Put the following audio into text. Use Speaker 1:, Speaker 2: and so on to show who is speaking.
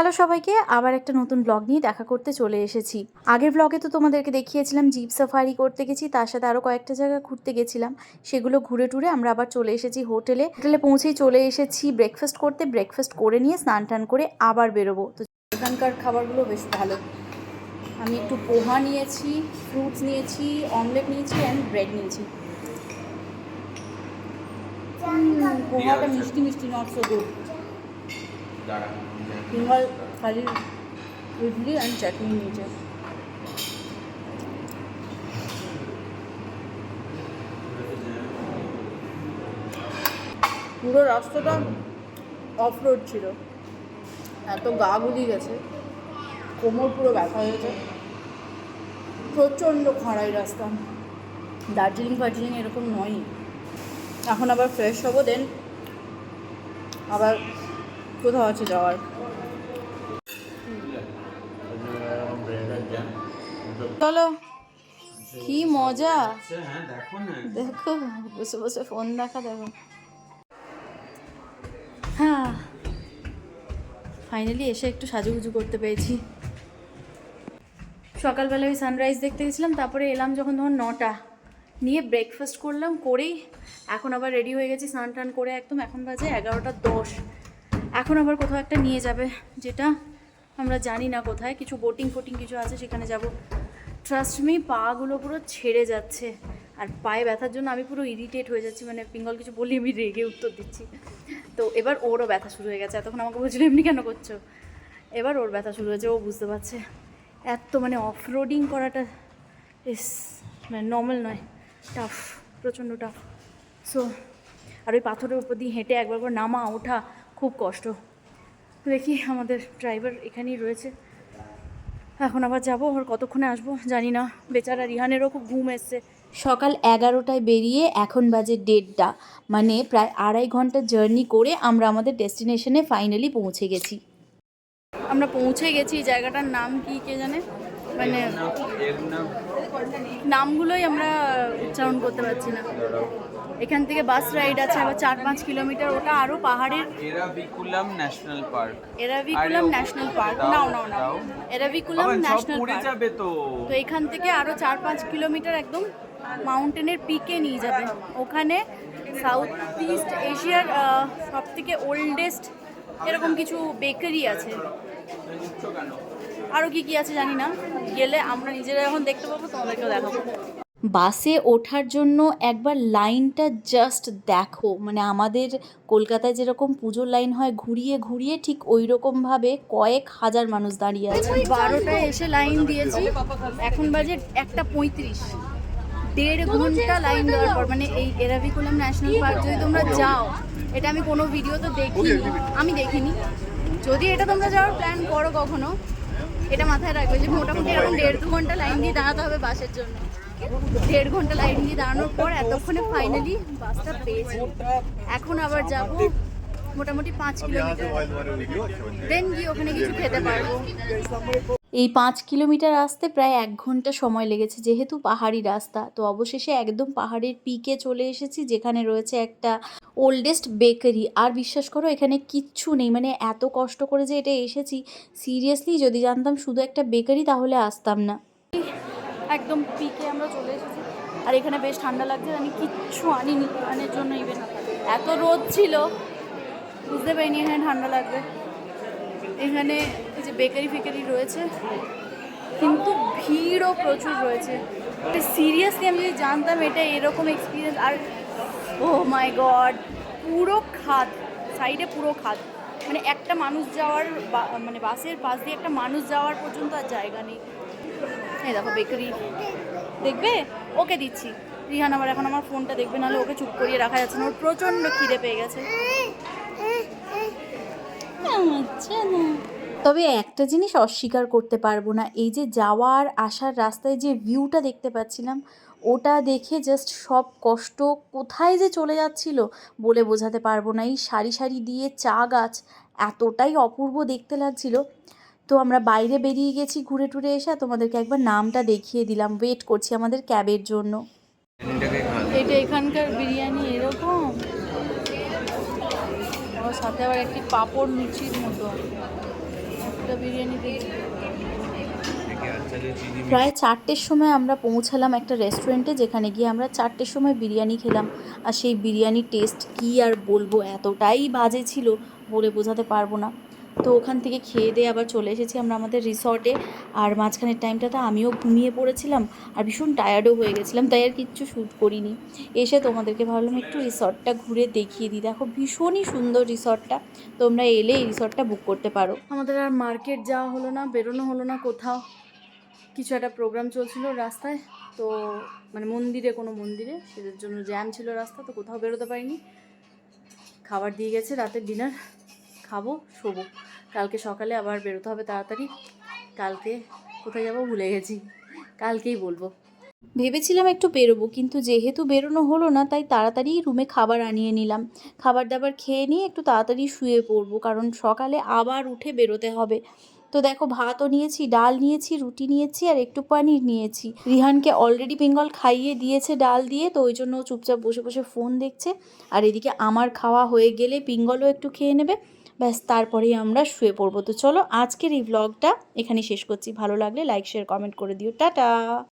Speaker 1: Hello সবাইকে, আবার একটা নতুন ব্লগ নিয়ে দেখা করতে চলে এসেছি। আগের ব্লগে তো তোমাদেরকে দেখিয়েছিলাম জিপ সাফারি করতে গেছি, তার সাথে আরও কয়েকটা জায়গা ঘুরতে গেছিলাম। সেগুলো ঘুরে টুরে আমরা আবার চলে এসেছি হোটেলে পৌঁছেই চলে এসেছি ব্রেকফাস্ট করতে। ব্রেকফাস্ট করে নিয়ে স্নান টান করে আবার বেরোবো। তো এখানকার খাবারগুলো বেশ ভালো। আমি একটু পোহা নিয়েছি, ফ্রুটস নিয়েছি, অমলেট নিয়েছি অ্যান্ড ব্রেড নিয়েছি। পোহাটা মিষ্টি মিষ্টি, নট সো গুড। সিঙ্গল খালি ইডলি অ্যান্ড চাটনি নিয়েছে। পুরো রাস্তাটা অফ রোড ছিল, এত গা গুলি গেছে, কোমর পুরো ব্যথা হয়েছে, প্রচণ্ড খাড়াই রাস্তা। দার্জিলিং এরকম নয়। এখন আবার ফ্রেশ হবো, দেন আবার কোথাও আছে যাওয়ার। চলো, কি মজা, দেখো বসে বসে ফোন দেখা। দেখো, হ্যাঁ ফাইনালি এসে একটু সাজুগুজু করতে পেরেছি। সকালবেলায় ওই সানরাইজ দেখতে গেছিলাম, তারপরে এলাম যখন 9টা, নিয়ে ব্রেকফাস্ট করলাম, করেই এখন আবার রেডি হয়ে গেছি স্নান টান করে একদম। এখন বাজে 11:10। এখন আবার কোথাও একটা নিয়ে যাবে, যেটা আমরা জানি না কোথায়। কিছু বোটিং ফোটিং কিছু আছে, সেখানে যাব। ট্রাস্ট মি, পাগুলো পুরো ছেড়ে যাচ্ছে, আর পায়ে ব্যথার জন্য আমি পুরো ইরিটেট হয়ে যাচ্ছি। মানে পিঙ্গল কিছু বলি আমি রেগে উত্তর দিচ্ছি। তো এবার ওরও ব্যথা শুরু হয়ে গেছে। এতক্ষণ আমাকে বলছিল এমনি কেন করছো, এবার ওর ব্যথা শুরু হয়েছে। ও বুঝতে পারছে এত মানে অফ রোডিং করাটা ইস মানে নর্মাল নয়, টাফ, প্রচণ্ড টাফ। সো আর ওই পাথরের উপর দিয়ে হেঁটে একবার করে নামা ওঠা খুব কষ্ট। দেখি, আমাদের ড্রাইভার এখানেই রয়েছে, এখন আবার যাবো। ওর কতক্ষণে আসবো জানি না। বেচারা রিহানেরও খুব ঘুম এসছে। সকাল 11টায় বেরিয়ে এখন বাজে 1:30, মানে প্রায় 2.5 ঘন্টা জার্নি করে আমরা আমাদের ডেস্টিনেশনে ফাইনালি পৌঁছে গেছি। আমরা পৌঁছে গেছি। জায়গাটার নাম কি কে জানে, মানে নামগুলোই আমরা উচ্চারণ করতে পারছি না। এখান থেকে বাস রাইড আছে আবার 4-5 কিলোমিটার, ওটা আরও পাহাড়ের।
Speaker 2: Eravikulam national park.
Speaker 1: Eravikulam national park, নাও এরাভিকুলাম ন্যাশনাল পার্ক। তো এখান থেকে আরও 4-5 কিলোমিটার একদম মাউন্টেনের পিকে নিয়ে যাবে। ওখানে সাউথ ইস্ট এশিয়ার সবথেকে ওল্ডেস্ট এরকম কিছু বেকারি আছে, আরও কি আছে জানি না। গেলে আমরা নিজেরা যখন দেখতে পাবো তোমাদেরকেও দেখাবো। বাসে ওঠার জন্য একবার লাইনটা জাস্ট দেখো, মানে আমাদের কলকাতায় যেরকম পুজোর লাইন হয় ঘুরিয়ে ঘুরিয়ে, ঠিক ওই রকমভাবে কয়েক হাজার মানুষ দাঁড়িয়ে আছে। 12টায় এসে লাইন দিয়েছি, এখন বাজে 1:35। 1.5 ঘন্টা লাইন দেওয়ার পর, মানে এই এরাভিকুলাম ন্যাশনাল পার্ক যদি তোমরা যাও, এটা আমি কোনো ভিডিও তো দেখিনি। যদি এটা তোমরা যাওয়ার প্ল্যান করো কখনো, এটা মাথায় রাখবে যে মোটামুটি এরকম 1.5-2 ঘন্টা লাইন দিয়ে দাঁড়াতে হবে বাসের জন্য। 1.5 ঘন্টা লাইন দিয়ে দাঁড়ানোর পর এতক্ষণে ফাইনালি বাসটা পেয়েছি। এখন আবার যাব মোটামুটি 5 কিলোমিটার, দেন গিয়ে ওখানে কিছু খেতে পারবো। এই 5 কিলোমিটার আসতে প্রায় 1 ঘন্টা সময় লেগেছে, যেহেতু পাহাড়ি রাস্তা। তো অবশেষে একদম পাহাড়ের পিকে চলে এসেছি, যেখানে রয়েছে একটা ওল্ডেস্ট বেকারি। আর বিশ্বাস করো এখানে কিচ্ছু নেই, মানে এত কষ্ট করে যে এটা এসেছি, সিরিয়াসলি যদি জানতাম শুধু একটা বেকারি তাহলে আসতাম না। একদম পিকে আমরা চলে এসেছি, আর এখানে বেশ ঠান্ডা লাগছে। আমি কিচ্ছু আনিনি আনার জন্য, ইভেন এত রোদ ছিল বুঝতে পারিনি এখানে ঠান্ডা লাগবে। এখানে এই যে বেকারি রয়েছে, কিন্তু ভিড়ও প্রচুর রয়েছে। এটা সিরিয়াসলি আমি যদি জানতাম এটা এরকম এক্সপিরিয়েন্স। আর ও মাই গড, পুরো খাদ, সাইডে পুরো খাদ, মানে একটা মানুষ যাওয়ার মানে বাসের পাশ দিয়ে একটা মানুষ যাওয়ার পর্যন্ত আর জায়গা নেই। এই দেখো বেকারি, দেখবে? ওকে দিচ্ছি। রিহান আবার এখন আমার ফোনটা দেখবে, নাহলে ওকে চুপ করিয়ে রাখা যাচ্ছে না, ওর প্রচণ্ড খিদে পেয়ে গেছে। তবে একটা জিনিস অস্বীকার করতে পারবো না, এই যে যাওয়ার আসার রাস্তায় যে ভিউটা দেখতে পাচ্ছিলাম, ওটা দেখে জাস্ট সব কষ্ট কোথায় যে চলে যাচ্ছিল বলে বোঝাতে পারবো না। এই সারি সারি দিয়ে চা গাছ, এতটাই অপূর্ব দেখতে লাগছিল। তো আমরা বাইরে বেরিয়ে গেছি ঘুরে টুরে এসে, তোমাদেরকে একবার নামটা দেখিয়ে দিলাম। ওয়েট করছি আমাদের ক্যাবের জন্য। এটা এখানকার বিরিয়ানি এরকম, ওর সাথে আবার একটি পাঁপড় লুচির মতো। একটা বিরিয়ানি দিয়েছি। প্রায় 4টের সময় আমরা পৌঁছালাম একটা রেস্টুরেন্টে, যেখানে গিয়ে আমরা 4টের সময় বিরিয়ানি খেলাম। আর সেই বিরিয়ানির টেস্ট কী আর বলবো, এতটাই বাজে ছিল বলে বোঝাতে পারবো না। তো ওখান থেকে খেয়ে দিয়ে আবার চলে এসেছি আমরা আমাদের রিসর্টে। আর মাঝখানের টাইমটাতে আমিও ঘুমিয়ে পড়েছিলাম আর ভীষণ টায়ার্ডও হয়ে গেছিলাম, তাই আর কিচ্ছু শ্যুট করিনি। এসে তোমাদেরকে ভাবলাম একটু রিসর্টটা ঘুরে দেখিয়ে দিই। দেখো ভীষণই সুন্দর রিসর্টটা, তোমরা এলে এই রিসর্টটা বুক করতে পারো। আমাদের আর মার্কেট যাওয়া হলো না, বেরোনো হলো না কোথাও। কিছু একটা প্রোগ্রাম চলছিল রাস্তায়, তো মানে মন্দিরে, কোনো মন্দিরে, সেটার জন্য জ্যাম ছিল রাস্তা, তো কোথাও বেরোতে পারিনি। খাবার দিয়ে গেছে, রাতের ডিনার খাবো, শোবো। কালকে সকালে আবার বেরোতে হবে তাড়াতাড়ি। কালকে কোথায় যাবো ভুলে গেছি, কালকেই বলবো। ভেবেছিলাম একটু বেরোবো, কিন্তু যেহেতু বেরোনো হলো না, তাই তাড়াতাড়ি রুমে খাবার আনিয়ে নিলাম। খাবার দাবার খেয়ে নিয়ে একটু তাড়াতাড়ি শুয়ে পড়বো, কারণ সকালে আবার উঠে বেরোতে হবে। তো দেখো ভাতও নিয়েছি, ডাল নিয়েছি, রুটি নিয়েছি, আর একটু পনির নিয়েছি। রিহানকে অলরেডি পিঙ্গল খাইয়ে দিয়েছে ডাল দিয়ে, তো ওই জন্য ও চুপচাপ বসে বসে ফোন দেখছে। আর এদিকে আমার খাওয়া হয়ে গেলে পিঙ্গলও একটু খেয়ে নেবে, ব্যাস তারপরেই আমরা শুয়ে পড়বো। তো চলো আজকের এই ব্লগটা এখানেই শেষ করছি। ভালো লাগলে লাইক শেয়ার কমেন্ট করে দিও। টাটা।